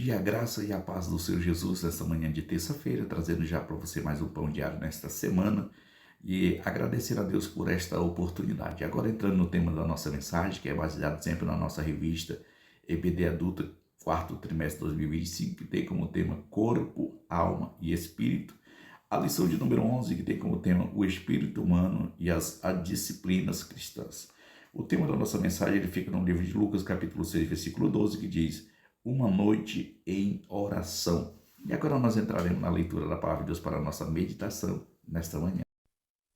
dia, a graça e a paz do Senhor Jesus nesta manhã de terça-feira, trazendo já para você mais um pão diário nesta semana e agradecer a Deus por esta oportunidade. Agora entrando no tema da nossa mensagem, que é baseado sempre na nossa revista EBD Adulta, quarto trimestre de 2025, que tem como tema Corpo, Alma e Espírito. A lição de número 11, que tem como tema o Espírito Humano e as disciplinas cristãs. O tema da nossa mensagem ele fica no livro de Lucas, capítulo 6, versículo 12, que diz: uma noite em oração. E agora nós entraremos na leitura da palavra de Deus para a nossa meditação nesta manhã.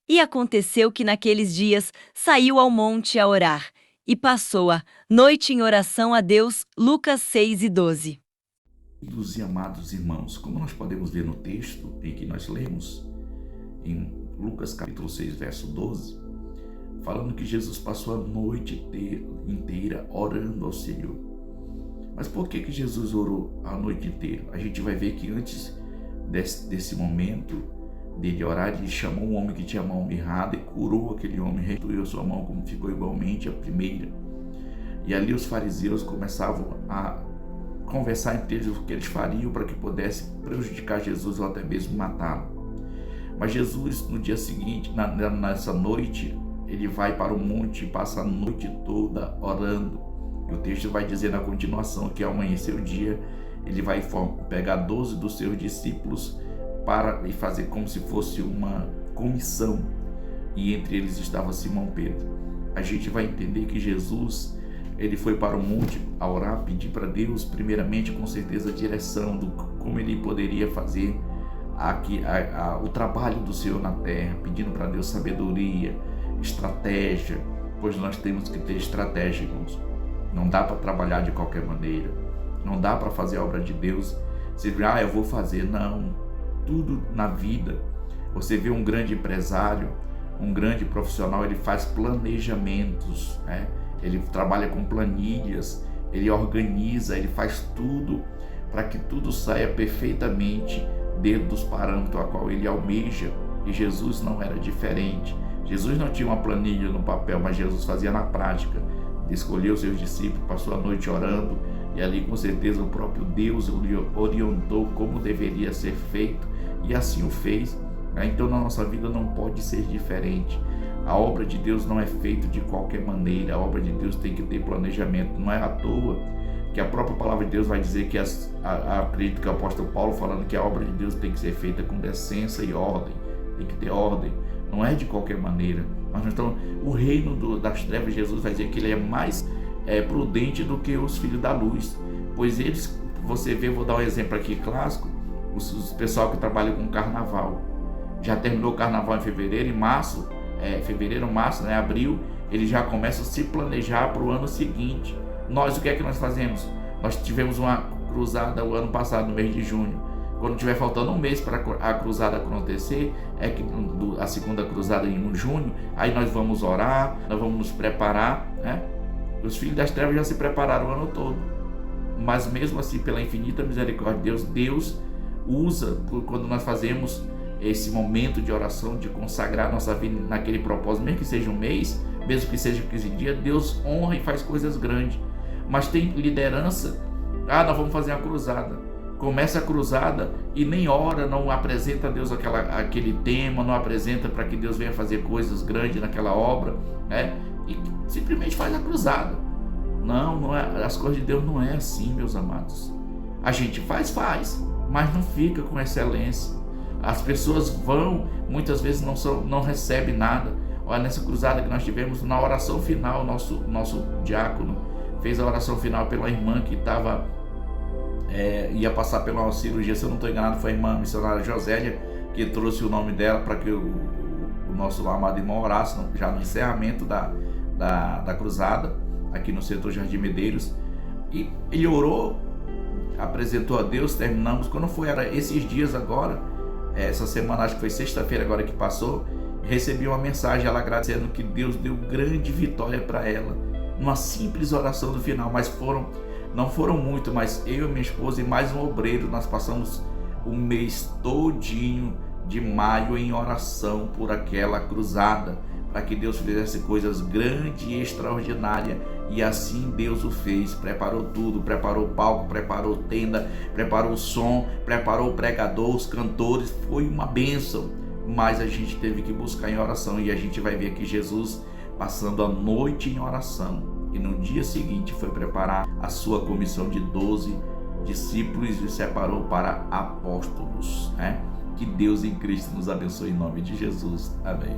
E aconteceu que naqueles dias saiu ao monte a orar, e passou a noite em oração a Deus. Lucas 6 e 12. Queridos e amados irmãos, como nós podemos ver no texto em que nós lemos, em Lucas capítulo 6, verso 12, falando que Jesus passou a noite inteira orando ao Senhor. Mas por que Jesus orou a noite inteira? A gente vai ver que antes desse momento dele orar, ele chamou um homem que tinha a mão mirrada e curou aquele homem, restituiu sua mão como ficou igualmente a primeira. E ali os fariseus começavam a conversar entre eles o que eles fariam para que pudesse prejudicar Jesus ou até mesmo matá-lo. Mas Jesus, no dia seguinte, nessa noite, ele vai para o monte e passa a noite toda orando. E o texto vai dizer na continuação que ao amanhecer o dia, ele vai pegar 12 dos seus discípulos e fazer como se fosse uma comissão. E entre eles estava Simão Pedro. A gente vai entender que Jesus, ele foi para o monte a orar, pedir para Deus, primeiramente, com certeza, a direção do como ele poderia fazer o trabalho do Senhor na terra, pedindo para Deus sabedoria, estratégia, pois nós temos que ter estratégia, irmãos. Não dá para trabalhar de qualquer maneira, não dá para fazer a obra de Deus, você vê, eu vou fazer, não. Tudo na vida, você vê um grande empresário, um grande profissional, ele faz planejamentos, né? Ele trabalha com planilhas, ele organiza, ele faz tudo para que tudo saia perfeitamente dentro dos parâmetros a qual ele almeja. E Jesus não era diferente. Jesus não tinha uma planilha no papel, mas Jesus fazia na prática. Escolheu seus discípulos, passou a noite orando, e ali com certeza o próprio Deus orientou como deveria ser feito, e assim o fez. Então na nossa vida não pode ser diferente. A obra de Deus não é feita de qualquer maneira, a obra de Deus tem que ter planejamento. Não é à toa que a própria palavra de Deus vai dizer que acredito que o apóstolo Paulo falando que a obra de Deus tem que ser feita com decência e ordem, tem que ter ordem, não é de qualquer maneira. Mas então o reino das trevas, Jesus vai dizer que ele é mais prudente do que os filhos da luz, pois eles, você vê, vou dar um exemplo aqui clássico, os pessoal que trabalha com carnaval, já terminou o carnaval em fevereiro, março, abril, ele já começa a se planejar para o ano seguinte. Nós, o que é que nós fazemos? Nós tivemos uma cruzada o ano passado, no mês de junho. Quando tiver faltando um mês para a cruzada acontecer, a segunda cruzada em junho, aí nós vamos orar, nós vamos nos preparar, né? Os filhos das trevas já se prepararam o ano todo, mas mesmo assim, pela infinita misericórdia de Deus, Deus usa, quando nós fazemos esse momento de oração, de consagrar nossa vida naquele propósito, mesmo que seja um mês, mesmo que seja 15 dias, Deus honra e faz coisas grandes. Mas tem liderança, nós vamos fazer uma cruzada, começa a cruzada e nem ora, não apresenta a Deus aquele tema, não apresenta para que Deus venha fazer coisas grandes naquela obra, né? E simplesmente faz a cruzada. Não é, as coisas de Deus não é assim, meus amados. A gente faz, mas não fica com excelência. As pessoas vão, muitas vezes não recebem nada. Olha, nessa cruzada que nós tivemos, na oração final, nosso diácono fez a oração final pela irmã que ia passar pela cirurgia, se eu não estou enganado, foi a irmã missionária Josélia que trouxe o nome dela para que o nosso amado irmão orasse já no encerramento da cruzada, aqui no setor Jardim Medeiros. E ele orou, apresentou a Deus, terminamos. Quando era esses dias agora, essa semana, acho que foi sexta-feira agora que passou, recebi uma mensagem, ela agradecendo que Deus deu grande vitória para ela, numa simples oração do final. Mas não foram muito, mas eu e minha esposa e mais um obreiro, nós passamos o mês todinho de maio em oração por aquela cruzada, para que Deus fizesse coisas grandes e extraordinárias, e assim Deus o fez. Preparou tudo, preparou o palco, preparou tenda, preparou o som, preparou o pregador, os cantores, foi uma bênção, mas a gente teve que buscar em oração, e a gente vai ver aqui Jesus passando a noite em oração, e no dia seguinte foi preparar a sua comissão de 12 discípulos e separou para apóstolos, né? Que Deus em Cristo nos abençoe em nome de Jesus. Amém.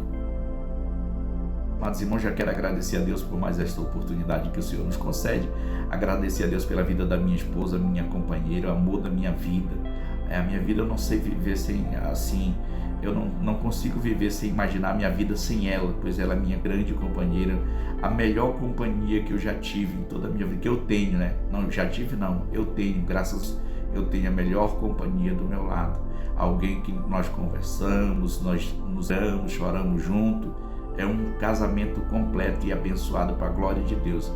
Amados irmãos, já quero agradecer a Deus por mais esta oportunidade que o Senhor nos concede. Agradecer a Deus pela vida da minha esposa, minha companheira, o amor da minha vida. A minha vida eu não sei viver sem, assim, eu não consigo viver sem imaginar a minha vida sem ela, pois ela é minha grande companheira, a melhor companhia que eu já tive em toda a minha vida, que eu tenho, né? Não, já tive não, eu tenho, eu tenho a melhor companhia do meu lado. Alguém que nós conversamos, nós nos amamos, choramos junto. É um casamento completo e abençoado para a glória de Deus.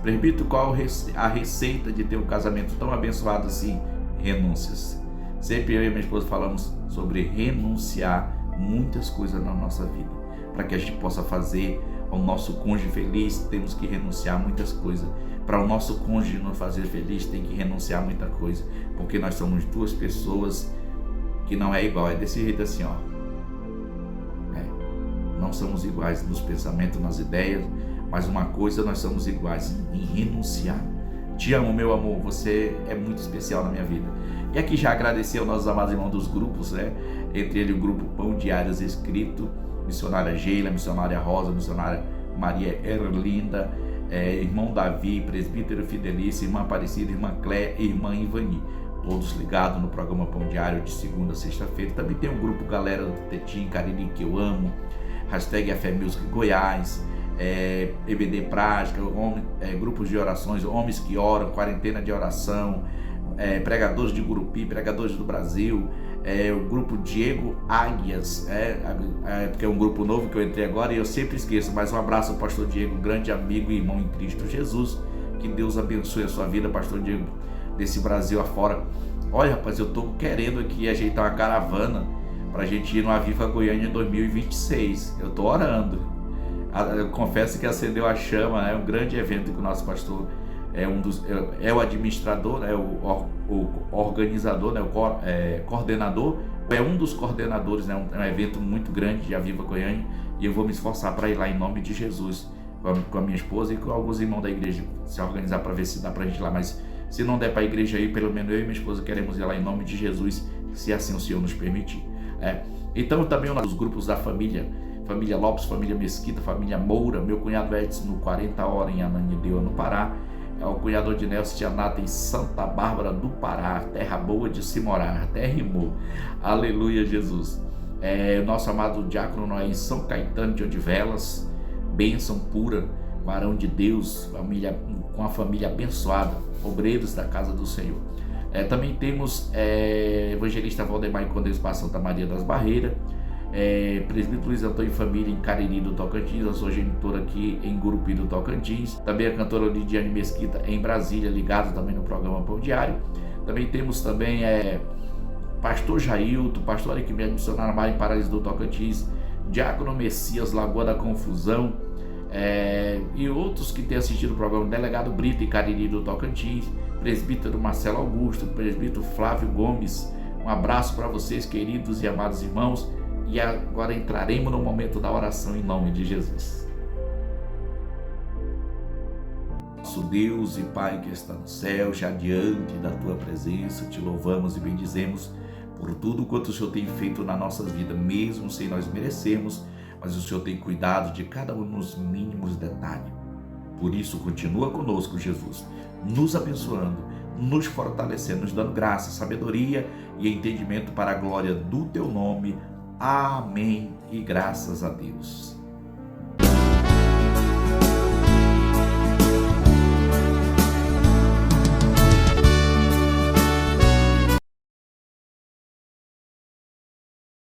Presbítero, qual a receita de ter um casamento tão abençoado assim? Renúncias. Sempre eu e minha esposa falamos sobre renunciar muitas coisas na nossa vida. Para que a gente possa fazer o nosso cônjuge feliz, temos que renunciar muitas coisas. Para o nosso cônjuge nos fazer feliz, tem que renunciar muita coisa. Porque nós somos duas pessoas que não é igual. É desse jeito assim, ó. Não somos iguais nos pensamentos, nas ideias, mas uma coisa nós somos iguais em renunciar. Te amo, meu amor, você é muito especial na minha vida. E aqui já agradecer aos nossos amados irmãos dos grupos, né? Entre eles o grupo Pão Diários Escrito, missionária Geila, missionária Rosa, missionária Maria Erlinda, irmão Davi, presbítero Fidelício, irmã Aparecida, irmã Clé e irmã Ivani. Todos ligados no programa Pão Diário de segunda a sexta-feira. Também tem um grupo Galera do Tetim, Cariri, que eu amo. Hashtag Fé Music Goiás, EBD Prática, grupos de orações, homens que oram, quarentena de oração, pregadores de Gurupi, pregadores do Brasil, o grupo Diego Águias, que é um grupo novo que eu entrei agora e eu sempre esqueço, mas um abraço ao pastor Diego, grande amigo e irmão em Cristo Jesus. Que Deus abençoe a sua vida, pastor Diego, desse Brasil afora. Olha, rapaz, eu tô querendo aqui ajeitar uma caravana para a gente ir no Aviva Goiânia em 2026. Eu estou orando. Eu confesso que acendeu a chama, é um grande evento que o nosso pastor é o administrador, o organizador, coordenador, é um dos coordenadores, né? Um evento muito grande de Aviva Goiânia, e eu vou me esforçar para ir lá em nome de Jesus, com a minha esposa e com alguns irmãos da igreja, se organizar para ver se dá para a gente ir lá, mas se não der para a igreja ir, pelo menos eu e minha esposa queremos ir lá em nome de Jesus, se assim o Senhor nos permitir. Então também os grupos da família Lopes, família Mesquita, família Moura, meu cunhado Edson no 40 Horas em Ananindeua, no Pará, o cunhador de Nelson Tianata em Santa Bárbara do Pará, terra boa de se morar, até rimou, aleluia Jesus. O nosso amado diácono Noé em São Caetano de Odivelas, bênção pura, varão de Deus, com a família abençoada, obreiros da casa do Senhor. Também temos evangelista Valdemar em Conde Espaço Santa Maria das Barreiras, presbítero Luiz Antônio Família em Cariri do Tocantins, a sua genitora aqui em Gurupi do Tocantins, também a cantora Lidiane Mesquita em Brasília, ligado também no programa Pão Diário. Também temos também pastor Jailton, pastor Ariquimede, missionário Maria em Paraíso do Tocantins, diácono Messias, Lagoa da Confusão, e outros que têm assistido o programa, delegado Brito em Cariri do Tocantins, presbítero Marcelo Augusto, presbítero Flávio Gomes. Um abraço para vocês, queridos e amados irmãos, e agora entraremos no momento da oração em nome de Jesus. Nosso Deus e Pai que está no céu, já diante da Tua presença, Te louvamos e bendizemos por tudo quanto o Senhor tem feito na nossa vida, mesmo sem nós merecermos, mas o Senhor tem cuidado de cada um nos mínimos detalhes. Por isso, continua conosco, Jesus, nos abençoando, nos fortalecendo, nos dando graça, sabedoria e entendimento para a glória do Teu nome. Amém e graças a Deus.